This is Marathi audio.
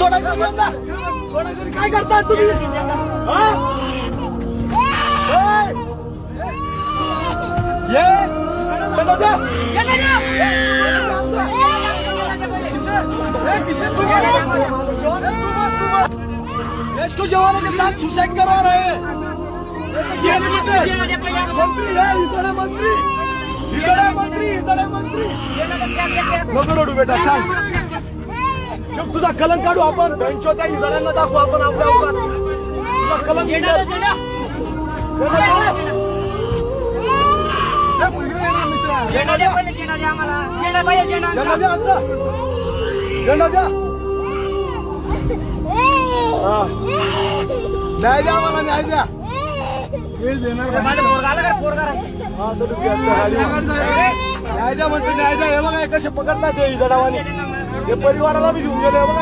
सोडायचं घेऊन जा. सोडायचं काय करताय तुम्ही? हा? ये चलो जा. इसको जवानों के साथ सुसाइड करवा रहे हैं. मंत्री है, इसड़े मंत्री, इसड़े मंत्री, इसड़े मंत्री. नको रडू बेटा, चाल. चुप, तुझा कलंक काढू आपण. बेंचोच्या इजड्यांना दाखवू आपण आपल्या उपर. तुझा कलंक न्याय द्या मला, न्याय द्या. न्याय द्या म्हणते, न्याय द्या. हे बघा कसे पकडतात हे जडावाने. हे परिवाराला बी घेऊन गेले बघा.